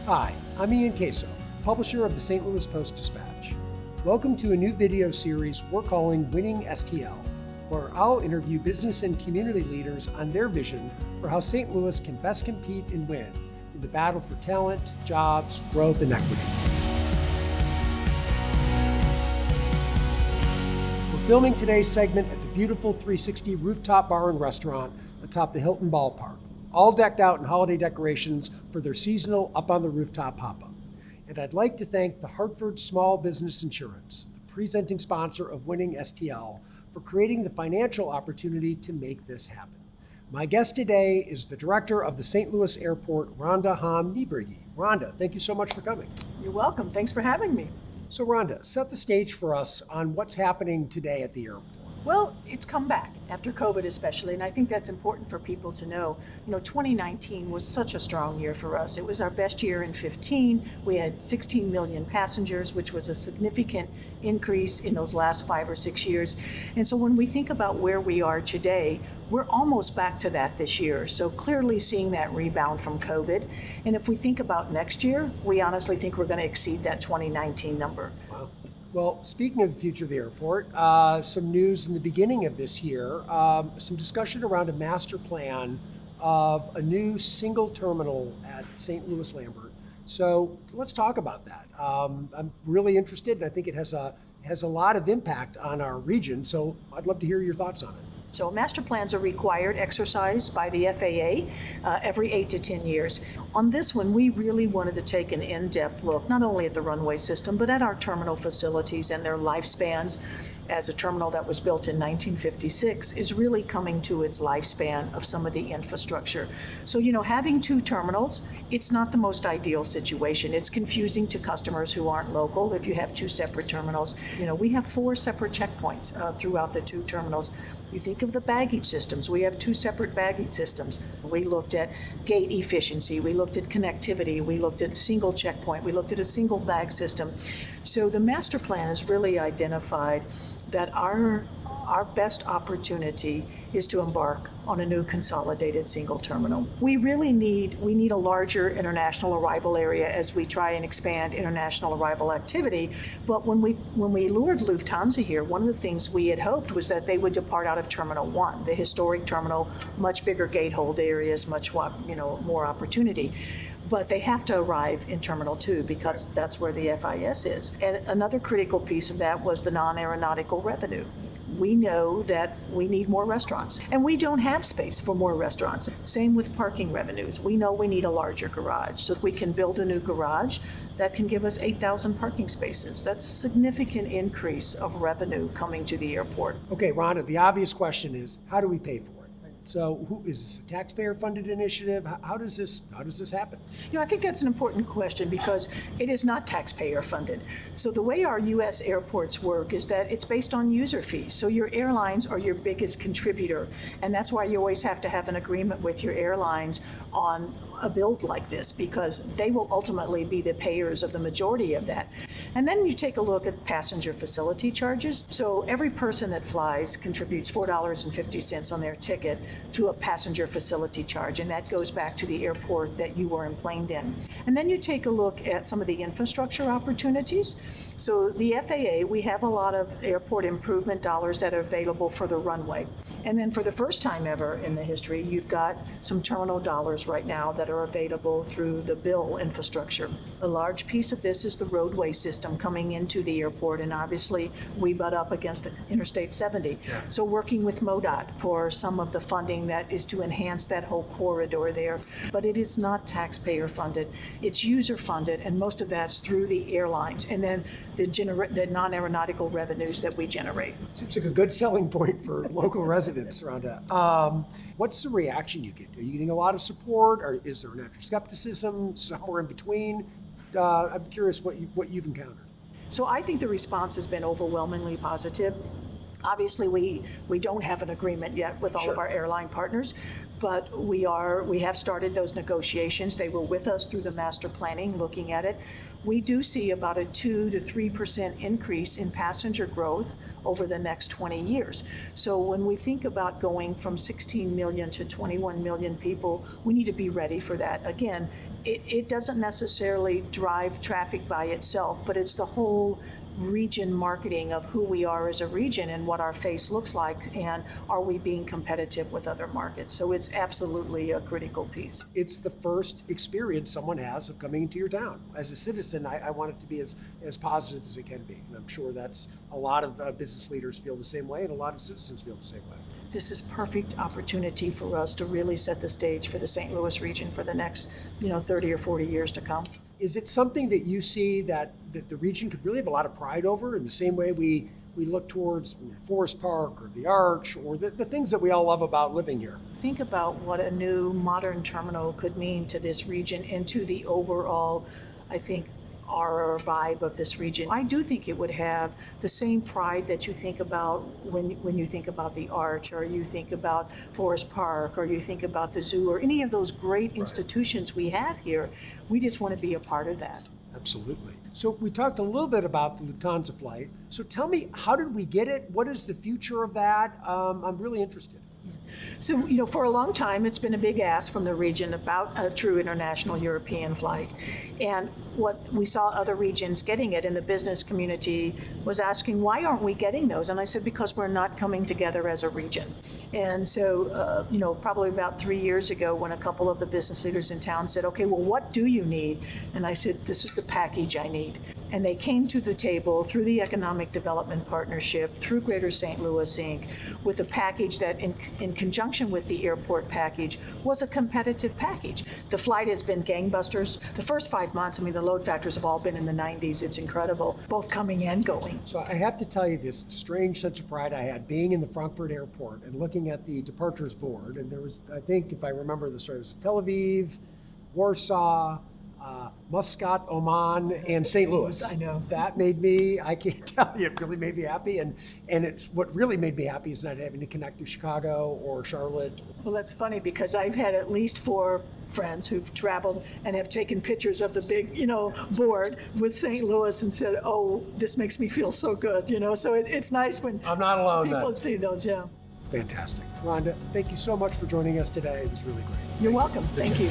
Hi, I'm Ian Caso, publisher of the St. Louis Post-Dispatch. Welcome to a new video series we're calling Winning-stl, where I'll interview business and community leaders on their vision for how St. Louis can best compete and win in the battle for talent, jobs, growth, and equity. We're filming today's segment at the beautiful 360 rooftop bar and restaurant atop the Hilton Ballpark, all decked out in holiday decorations for their seasonal Up on the Rooftop pop-up. And I'd like to thank the Hartford Small Business Insurance, the presenting sponsor of Winning-stl, for creating the financial opportunity to make this happen. My guest today is the director of the St. Louis Airport, Rhonda Hamm-Niebruegge. Rhonda, thank you so much for coming. You're welcome. Thanks for having me. So Rhonda, set the stage for us on what's happening today at the airport. Well, it's come back after COVID especially, and I think that's important for people to know. 2019 was such a strong year for us. It was our best year in 15. We had 16 million passengers, which was a significant increase in those last 5 or 6 years. And so when we think about where we are today, we're almost back to that this year. So clearly seeing that rebound from COVID. And if we think about next year, we honestly think we're going to exceed that 2019 number. Wow. Well, speaking of the future of the airport, some news in the beginning of this year, some discussion around a master plan of a new single terminal at St. Louis Lambert. So let's talk about that. I'm really interested, and I think it has a lot of impact on our region. So I'd love to hear your thoughts on it. So master plans are required exercise by the FAA every 8 to 10 years. On this one, we really wanted to take an in-depth look, not only at the runway system, but at our terminal facilities and their lifespans, as a terminal that was built in 1956 is really coming to its lifespan of some of the infrastructure. So, having 2 terminals, it's not the most ideal situation. It's confusing to customers who aren't local if you have 2 separate terminals. We have 4 separate checkpoints throughout the 2 terminals. You think of the baggage systems. We have 2 separate baggage systems. We looked at gate efficiency. We looked at connectivity. We looked at single checkpoint. We looked at a single bag system. So the master plan has really identified that our best opportunity is to embark on a new consolidated single terminal. We need a larger international arrival area as we try and expand international arrival activity. But when we lured Lufthansa here, one of the things we had hoped was that they would depart out of Terminal 1, the historic terminal, much bigger gate hold areas, much more opportunity. But they have to arrive in Terminal 2 because that's where the FIS is. And another critical piece of that was the non-aeronautical revenue. We know that we need more restaurants, and we don't have space for more restaurants. Same with parking revenues. We know we need a larger garage, so we can build a new garage that can give us 8,000 parking spaces. That's a significant increase of revenue coming to the airport. Okay, Rhonda, the obvious question is, how do we pay for it? So is this a taxpayer-funded initiative? How does this happen? I think that's an important question because it is not taxpayer-funded. So the way our U.S. airports work is that it's based on user fees. So your airlines are your biggest contributor, and that's why you always have to have an agreement with your airlines on a build like this because they will ultimately be the payers of the majority of that. And then you take a look at passenger facility charges. So every person that flies contributes $4.50 on their ticket to a passenger facility charge, and that goes back to the airport that you were emplaned in. And then you take a look at some of the infrastructure opportunities. So the FAA, we have a lot of airport improvement dollars that are available for the runway. And then for the first time ever in the history, you've got some terminal dollars right now that are available through the bill infrastructure. A large piece of this is the roadway system coming into the airport, and obviously we butt up against Interstate 70. Yeah. So working with MoDOT for some of the funding that is to enhance that whole corridor there. But it is not taxpayer funded. It's user funded, and most of that's through the airlines, and then the non-aeronautical revenues that we generate. Seems like a good selling point for local residents, Rhonda. What's the reaction you get? Are you getting a lot of support, or is there natural skepticism, somewhere in between? I'm curious what you've encountered. So I think the response has been overwhelmingly positive. Obviously, we don't have an agreement yet with all of our airline partners, but we have started those negotiations. They were with us through the master planning, looking at it. We do see about a 2 to 3% increase in passenger growth over the next 20 years. So when we think about going from 16 million to 21 million people, we need to be ready for that. Again, it doesn't necessarily drive traffic by itself, but it's the whole region marketing of who we are as a region and what our face looks like, and are we being competitive with other markets. So it's absolutely a critical piece. It's the first experience someone has of coming into your town. As a citizen, I want it to be as positive as it can be. And I'm sure that's a lot of business leaders feel the same way, and a lot of citizens feel the same way. This is perfect opportunity for us to really set the stage for the St. Louis region for the next 30 or 40 years to come. Is it something that you see that the region could really have a lot of pride over, in the same way we look towards Forest Park or the Arch, or the things that we all love about living here? Think about what a new modern terminal could mean to this region and to the overall, I think, our vibe of this region. I do think it would have the same pride that you think about when you think about the Arch, or you think about Forest Park, or you think about the zoo, or any of those great institutions we have here. We just want to be a part of that. Absolutely. So we talked a little bit about the Lufthansa flight. So tell me, how did we get it? What is the future of that? I'm really interested. So, for a long time, it's been a big ask from the region about a true international European flight. And what we saw other regions getting it, in the business community was asking, why aren't we getting those? And I said, because we're not coming together as a region. And so, probably about 3 years ago, when a couple of the business leaders in town said, okay, well, what do you need? And I said, this is the package I need. And they came to the table through the Economic Development Partnership, through Greater St. Louis Inc., with a package that, in conjunction with the airport package, was a competitive package. The flight has been gangbusters. The first 5 months, the load factors have all been in the 90s. It's incredible, both coming and going. So I have to tell you this strange sense of pride I had being in the Frankfurt airport and looking at the departures board. And there was, I think, if I remember the story, it was Tel Aviv, Warsaw, Muscat, Oman, and St. Louis. I know. That made me, I can't tell you, it really made me happy. And it's what really made me happy is not having to connect through Chicago or Charlotte. Well, that's funny, because I've had at least 4 friends who've traveled and have taken pictures of the big, board with St. Louis and said, oh, this makes me feel so good, So it's nice when I'm not alone, people then. see those, yeah. Fantastic. Rhonda, thank you so much for joining us today. It was really great. You're welcome. Thank you.